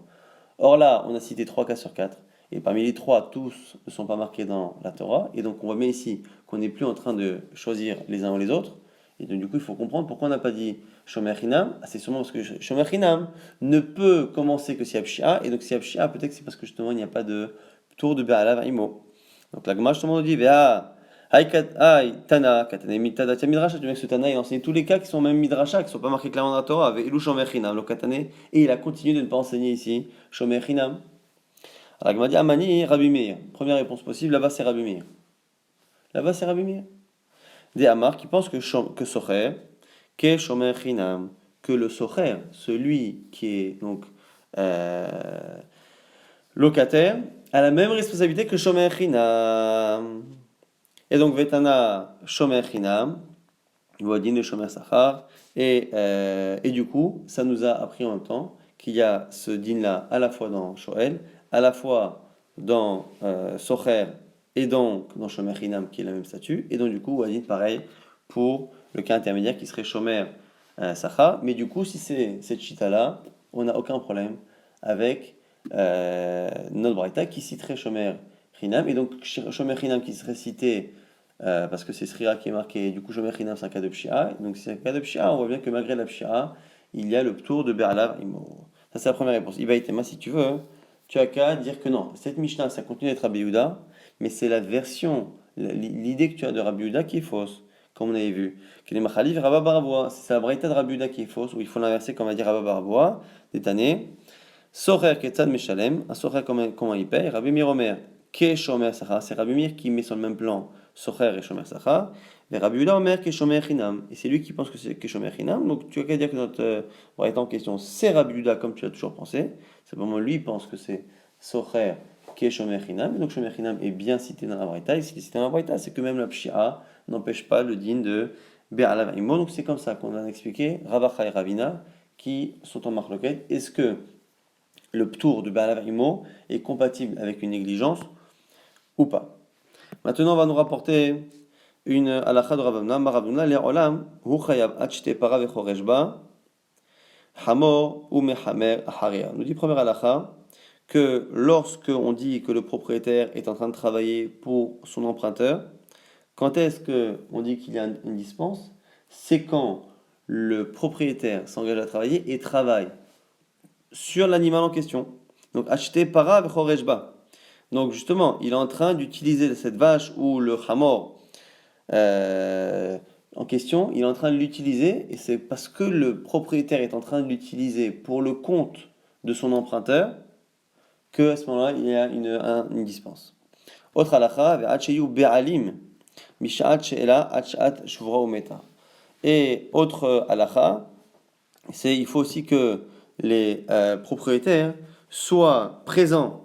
Or là on a cité 3 cas sur 4, et parmi les 3 tous ne sont pas marqués dans la Torah, et donc on voit bien ici qu'on n'est plus en train de choisir les uns ou les autres. Et donc, du coup, il faut comprendre pourquoi on n'a pas dit Shomer Hinam. C'est sûrement parce que Shomer Hinam ne peut commencer que si Pshia. Et donc, si Pshia, peut-être c'est parce que justement, il n'y a pas de tour de Be'alav Imo. Donc, la Gemara justement nous dit Vea, Tana, Katane, Mitada, Midrasha. Tu vois que ce Tana, il enseigne tous les cas qui sont même Midrasha, qui ne sont pas marqués clairement dans la Torah, avec Ilou Shomer Hinam, le Katane. Et il a continué de ne pas enseigner ici Shomer Hinam. Alors, la Gemara dit Amani, Rabbi Meir. Première réponse possible, là-bas, c'est Rabbi Meir. Là-bas, c'est Rabbi Meir. Des Amar qui pensent que Socher, que Shomer Chinam, que le Socher, celui qui est donc locataire, a la même responsabilité que Shomer Chinam. Et donc Vetana Shomer Chinam, Vodin de Shomer Sachar, et du coup, ça nous a appris en même temps qu'il y a ce din-là à la fois dans Shoel, à la fois dans Socher, et donc dans Shomer Hinam qui est la même statut, et donc du coup, Wadin pareil pour le cas intermédiaire qui serait Shomer Sachar, mais du coup, si c'est cette chita-là, on n'a aucun problème avec notre braïta qui citerait Shomer Hinam, et donc Shomer Hinam qui serait cité parce que c'est Srira qui est marqué, et du coup Shomer Hinam c'est un cas de Pshia, donc si c'est un cas de Pshia, on voit bien que malgré la Pshia, il y a le tour de Be'alav Imo. Ça c'est la première réponse. Il va être si tu as qu'à dire que non, cette Mishnah ça continue d'être Rabbi Yehuda, mais c'est la version l'idée que tu as de Rabbi Yehuda qui est fausse, comme on avait vu. Que les Machalif Rabba Barboua, c'est la braïta de Rabbi Yehuda qui est fausse, où il faut l'inverser comme a dit Rabba Barboua, détané. Socher Ketzad Meshalem, un Socher comment il paye, Rabbi Mir Omer, Ke Shomer Sachar, c'est Rabbi Mir qui met sur le même plan Socher et Shomer Sachar, mais Rabbi Yehuda Omer Ke Shomer Chinam, et c'est lui qui pense que c'est Ke Shomer Chinam, donc tu as qu'à dire que notre braïta en question, c'est Rabbi Yehuda comme tu l'as toujours pensé, simplement lui il pense que c'est Socher Ke Shomer Chinam, donc Shomer Chinam est bien cité dans la braïta, et s'il est cité dans la braïta, c'est que même la Pshia n'empêche pas le din de Be'alav Imo, donc c'est comme ça qu'on a expliqué Ravacha et Ravina qui sont en marloquette. Est-ce que le ptour de Be'alav Imo est compatible avec une négligence ou pas? Maintenant, on va nous rapporter une halakha de Ravamna. Maravuna le'olam hu chayav achete para vechoresh ba hamor ou mehamer aharia. Nous dit première halakha que lorsque on dit que le propriétaire est en train de travailler pour son emprunteur, quand est-ce qu'on dit qu'il y a une dispense? C'est quand le propriétaire s'engage à travailler et travaille sur l'animal en question. Donc, acheter para vechoreshba. Donc, justement, il est en train d'utiliser cette vache ou le hamor en question, il est en train de l'utiliser et c'est parce que le propriétaire est en train de l'utiliser pour le compte de son emprunteur que à ce moment-là, il y a une dispense. Autre halakha, ve'acheyu be'alim. Et autre halakha, c'est il faut aussi que les propriétaires soient présents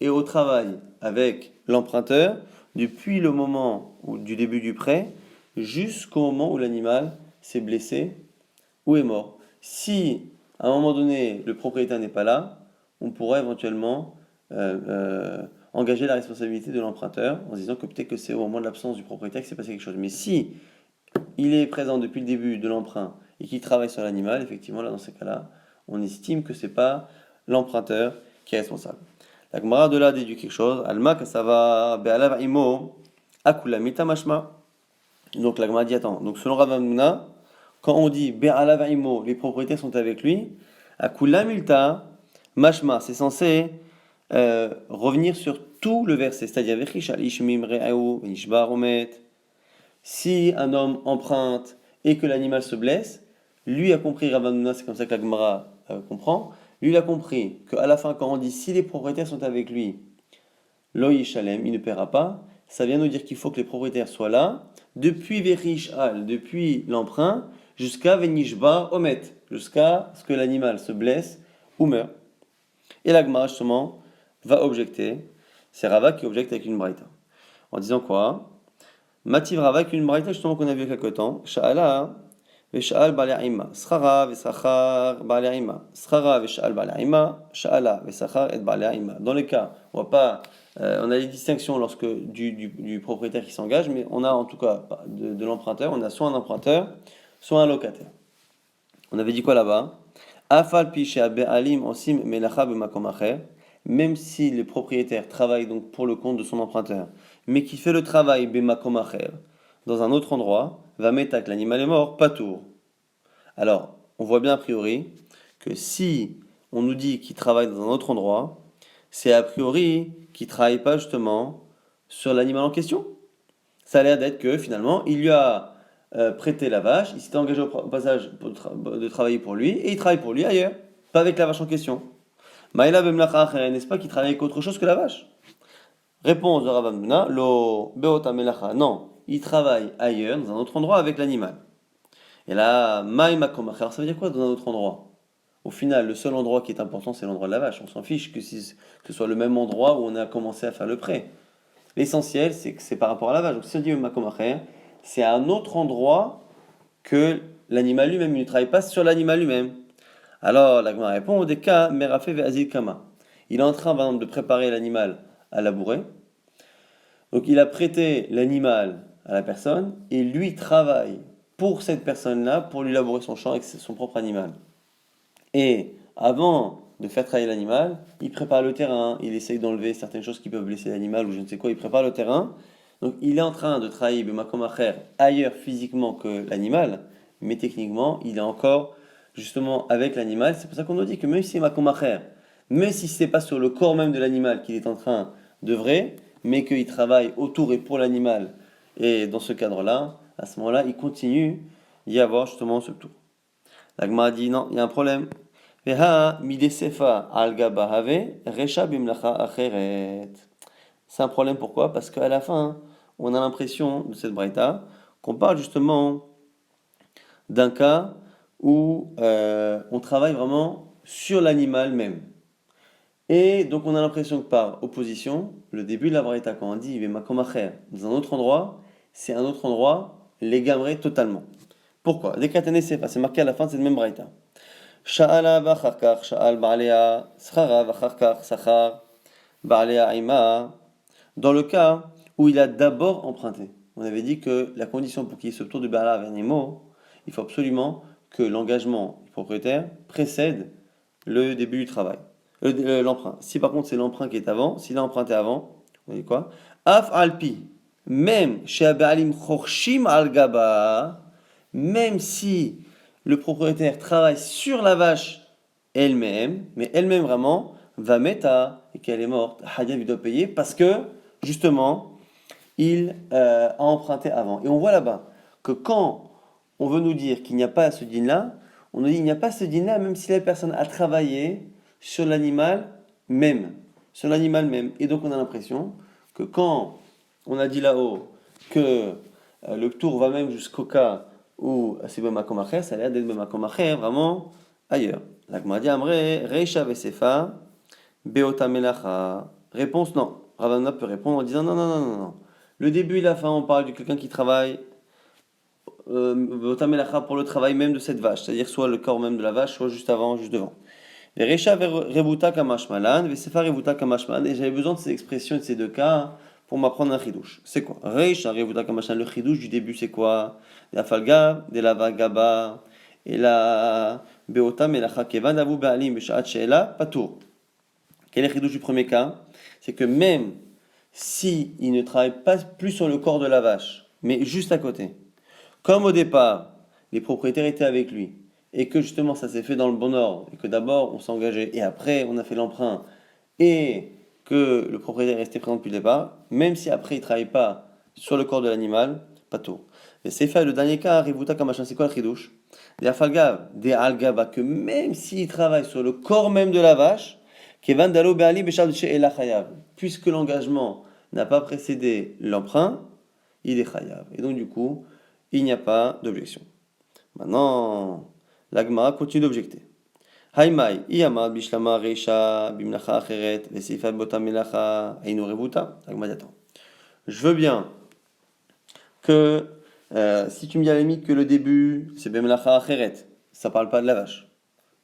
et au travail avec l'emprunteur depuis le moment du début du prêt jusqu'au moment où l'animal s'est blessé ou est mort. Si à un moment donné le propriétaire n'est pas là, on pourrait éventuellement engager la responsabilité de l'emprunteur en se disant que peut-être que c'est au moment de l'absence du propriétaire qu'il s'est passé quelque chose. Mais si il est présent depuis le début de l'emprunt et qu'il travaille sur l'animal, effectivement, là, dans ces cas-là, on estime que c'est pas l'emprunteur qui est responsable. La Gemara de là déduit quelque chose. Alma kasava be'alav imo akula mita mashma. Donc la Gemara dit attends. Donc selon Rav Hamnouna, quand on dit be'alav imo, les propriétaires sont avec lui, akula milta mashma, c'est censé revenir sur tout le verset, c'est-à-dire si un homme emprunte et que l'animal se blesse, lui a compris, Rav Hamnouna, c'est comme ça que la Gemara comprend, lui il a compris qu'à la fin quand on dit si les propriétaires sont avec lui, lo yishalem, il ne paiera pas, ça vient nous dire qu'il faut que les propriétaires soient là, depuis Verishal, depuis l'emprunt, jusqu'à Venishba Omet, jusqu'à ce que l'animal se blesse ou meurt. Et la Gemara justement va objecter, c'est Rava qui objecte avec une braïta. En disant quoi? Mativ Rava avec une braïta justement qu'on a vu il y a quelque temps. Sha'ala ve'sha'al ba'le'ima. S'chara ve'sachar ba'le'ima. S'chara ve'sha'al ba'le'ima. Sha'ala ve'sachar et ba'le'ima. Dans les cas, on a les distinctions lorsque du propriétaire qui s'engage, mais on a en tout cas de l'emprunteur, on a soit un emprunteur, soit un locataire. On avait dit quoi là-bas? Afal pi she'abe'alim osim melacha b'makom acher. Même si le propriétaire travaille donc pour le compte de son emprunteur, mais qui fait le travail b'makom acher dans un autre endroit, va mettre que l'animal est mort, pas tour. Alors, on voit bien a priori que si on nous dit qu'il travaille dans un autre endroit, c'est a priori qu'il ne travaille pas justement sur l'animal en question. Ça a l'air d'être que finalement, il lui a prêté la vache, il s'était engagé au passage de travailler pour lui, et il travaille pour lui ailleurs, pas avec la vache en question. Maïla bemlacha, n'est-ce pas qu'il travaille avec autre chose que la vache? Réponse de Rav Hamnouna, lo beota melacha, non, il travaille ailleurs, dans un autre endroit avec l'animal. Et là, maïma komacher, ça veut dire quoi dans un autre endroit? Au final, le seul endroit qui est important, c'est l'endroit de la vache. On s'en fiche que ce soit le même endroit où on a commencé à faire le prêt. L'essentiel, c'est que c'est par rapport à la vache. Donc si on dit makomacher, c'est à un autre endroit que l'animal lui-même. Il ne travaille pas sur l'animal lui-même. Alors, la Gemara répond, au des cas, merafé ve'azil kama. Il est en train, par exemple, de préparer l'animal à labourer. Donc, il a prêté l'animal à la personne et lui travaille pour cette personne-là pour lui labourer son champ avec son propre animal. Et avant de faire travailler l'animal, il prépare le terrain, il essaye d'enlever certaines choses qui peuvent blesser l'animal ou je ne sais quoi, il prépare le terrain. Donc, il est en train de travailler b'makom ailleurs physiquement que l'animal, mais techniquement, il est encore justement avec l'animal. C'est pour ça qu'on nous dit que même si c'est makom acher, même si c'est pas sur le corps même de l'animal qu'il est en train d'œuvrer, mais qu'il travaille autour et pour l'animal, et dans ce cadre-là, à ce moment-là, il continue d'y avoir justement ce tour. La Gemara dit non, il y a un problème. Veha midesefa al gaba have resha bimlacha acheret. C'est un problème pourquoi? Parce qu'à la fin, on a l'impression de cette braïta qu'on parle justement d'un cas où on travaille vraiment sur l'animal même. Et donc on a l'impression que par opposition, le début de la braïta, quand on dit Vemakomacher dans un autre endroit, c'est un autre endroit, l'égamerait totalement. Pourquoi? Dekatane sefa, c'est marqué à la fin de cette même braïta. Sha'ala v'acharkar, sha'al ba'alea, schara v'acharkar, sachar, ba'alea ima. Dans le cas où il a d'abord emprunté. On avait dit que la condition pour qu'il y ait ce tour de Ba'ala vers Nemo, il faut absolument que l'engagement du propriétaire précède le début du travail, l'emprunt. Si par contre c'est l'emprunt qui est avant, s'il a emprunté avant, vous voyez quoi? Af alpi, même chez Abalim Chorshim al Gaba, même si le propriétaire travaille sur la vache elle-même, mais elle-même vraiment, va mettre et qu'elle est morte, Hadiav il doit payer parce que justement, il a emprunté avant. Et on voit là-bas que quand on veut nous dire qu'il n'y a pas ce din-là, on nous dit qu'il n'y a pas ce din-là même si la personne a travaillé sur l'animal même. Sur l'animal même. Et donc on a l'impression que quand on a dit là-haut que le tour va même jusqu'au cas où c'est Bemakomacher, ça a l'air d'être Bemakomacher vraiment ailleurs. La Gemara dit Amre, Reisha Vesefa, Beota Melacha. Réponse non. Ravana peut répondre en disant non, non, non, non, non. Le début et la fin, on parle de quelqu'un qui travaille Beota Melacha pour le travail même de cette vache, c'est-à-dire soit le corps même de la vache, soit juste avant, juste devant. Et Reisha Revuta Kamashmalan, Vesefa Revuta Kamashmalan, et j'avais besoin de ces expressions et de ces deux cas pour m'apprendre un chidouche. C'est quoi? Reisha Revuta Kamashmalan, le chidouche du début, c'est quoi? La falga, de la vagaba, et la Beota Melacha Kevan Avu Baalim, Beshaat Sheela, Patour. Quel est le chidouche du premier cas? C'est que même si il ne travaille pas plus sur le corps de la vache, mais juste à côté, comme au départ, les propriétaires étaient avec lui, et que justement ça s'est fait dans le bon ordre, et que d'abord on s'est engagé, et après on a fait l'emprunt, et que le propriétaire est resté présent depuis le départ, même si après il ne travaille pas sur le corps de l'animal, pas tout. Et c'est fait, le dernier cas, Rivuta Kamachin, c'est quoi le chidouche? Des afalgav, des algaba, que même s'il travaille sur le corps même de la vache, puisque l'engagement n'a pas précédé l'emprunt, il est chayav. Et donc du coup, il n'y a pas d'objection. Maintenant, l'agmara continue d'objecter. Haïmaï, iyamad bishlama reisha bimlacha acheret vesifat botam melacha ainu revuta. L'agmara dit attends. Je veux bien que si tu me dis à la limite que le début c'est bimlacha acheret, ça parle pas de la vache,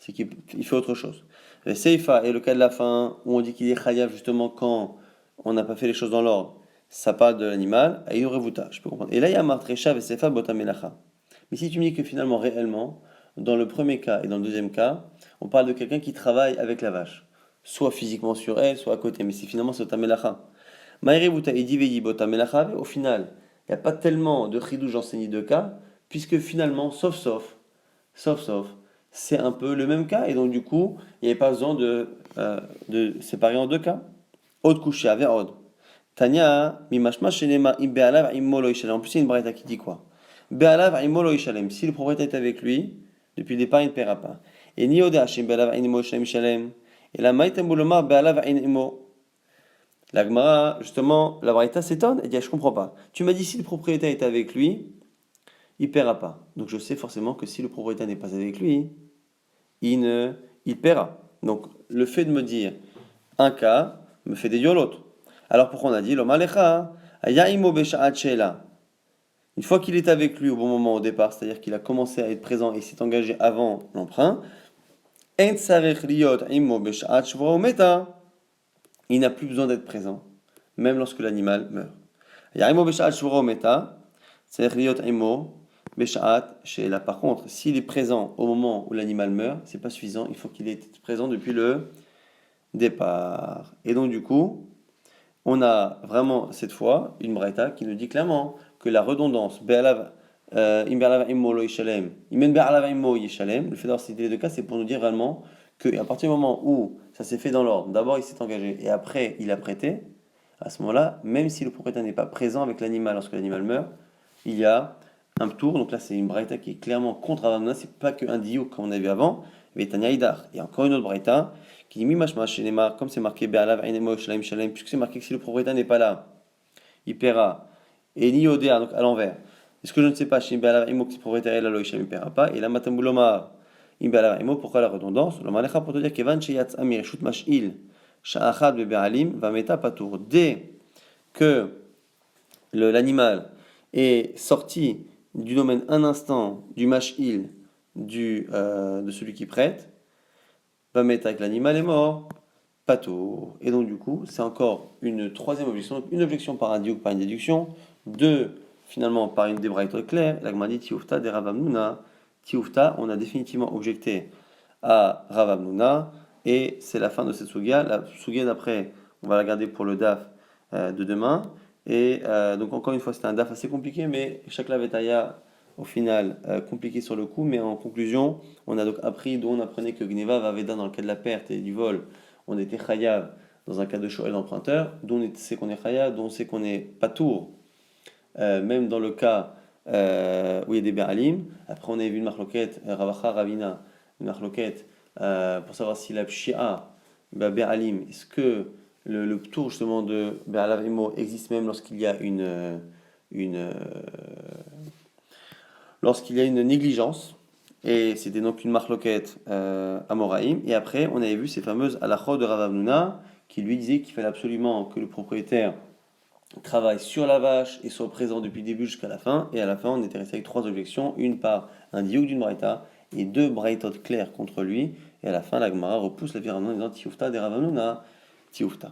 c'est qu'il fait autre chose. Le Seifa et le cas de la fin, où on dit qu'il est chayav justement quand on n'a pas fait les choses dans l'ordre, ça parle de l'animal, Aïnou Revuta, je peux comprendre. Et là, il y a Martrecha et Seifa Botamelacha. Mais si tu me dis que finalement, réellement, dans le premier cas et dans le deuxième cas, on parle de quelqu'un qui travaille avec la vache, soit physiquement sur elle, soit à côté, mais c'est finalement c'est Botamelacha. Maïrevuta et Diveyi Botamelacha, au final, il n'y a pas tellement de chidouj enseigné deux cas, puisque finalement, sauf, c'est un peu le même cas, et donc du coup, il n'y avait pas besoin de séparer en deux cas. Od couché avec Od. Tanya, mimashma shenema im be'alav im molo ishalem. En plus, il y a une braïta qui dit quoi? Be'alav im molo ishalem. Si le propriétaire est avec lui, depuis le départ, il ne paiera pas. Et ni oda shem be'alav im molo ishalem. Et la maïtem bouloma be'alav im imo. La Gemara, justement, la braïta s'étonne et dit je comprends pas. Tu m'as dit si le propriétaire est avec lui, il ne paiera pas. Donc je sais forcément que si le propriétaire n'est pas avec lui, il paiera. Donc le fait de me dire un cas me fait déduire l'autre. Alors pourquoi on a dit l'omalecha ayaimo besha'at she'ela. Une fois qu'il est avec lui au bon moment au départ, c'est-à-dire qu'il a commencé à être présent et s'est engagé avant l'emprunt, en tzarech liot imo besha'at shvura meta. Il n'a plus besoin d'être présent, même lorsque l'animal meurt. Ayaimo besha'at shvura meta, tzarech liot imo besha'at she'ela. Par contre, s'il est présent au moment où l'animal meurt, c'est pas suffisant. Il faut qu'il ait été présent depuis le départ. Et donc du coup, on a vraiment cette fois une braïta qui nous dit clairement que la redondance le fait d'avoir cité les deux cas, c'est pour nous dire réellement qu'à partir du moment où ça s'est fait dans l'ordre, d'abord il s'est engagé et après il a prêté, À ce moment-là, même si le propriétaire n'est pas présent avec l'animal lorsque l'animal meurt, il y a un tour. Donc là, c'est une braïta qui est clairement contre Rav Huna. C'est pas qu'un diouk comme on a vu avant, mais Tanya Idar. Et encore une autre braïta qui dit Mimashma Shenema, comme c'est marqué Be'alav Ainemo Shalem Shalem, puisque c'est marqué que si le propriétaire n'est pas là, il paiera. Et ni Odea, donc à l'envers. Est-ce que je ne sais pas, Shin Be'alav Aimo, que si le propriétaire est là, il ne paiera pas. Et là, Matambuloma, Im Be'alav Aimo, pourquoi la redondance? Le Malecha pour te dire Kevan Sheyatz Amir Shut Mash'il, Sha'achad Be'alim, va meta patour. Dès que l'animal est sorti du domaine un instant du mash'il de celui qui prête, va mettre avec l'animal est mort, patour. Et donc du coup, c'est encore une troisième objection, donc une objection par un diouk, par une déduction, deux finalement par une débraïta claire. La Gemara dit Tioufta des Ravamnuna. Tioufta, on a définitivement objecté à Ravamnuna, et c'est la fin de cette sugia. La sugia d'après, on va la garder pour le daf de demain. Et donc encore une fois, c'était un daf assez compliqué, mais chaque lavetaya, au final, compliqué sur le coup. Mais en conclusion, on a donc appris, d'où on apprenait que Gneva Vaveda, dans le cas de la perte et du vol, on était chayav dans un cas de shoel d'emprunteur, d'où on sait qu'on est chayav, d'où on sait qu'on est patour, même dans le cas où il y a des Béalim. Après, on a vu une marloquette, Ravacha Ravina, une marloquette, pour savoir si la pshia, Béalim, est-ce que le tour justement de Bé'alav Imo existe même une lorsqu'il y a une négligence. Et c'était donc une marloquette Amoraïm. Et après, on avait vu ces fameuses halachot de Rav Hamnuna qui lui disait qu'il fallait absolument que le propriétaire travaille sur la vache et soit présent depuis le début jusqu'à la fin. Et à la fin, on était resté avec trois objections, une par un diouk d'une braïta et deux braïtot claires contre lui. Et à la fin, la Gemara repousse la vie en disant Tioufta des Rav Hamnuna, Tioufta.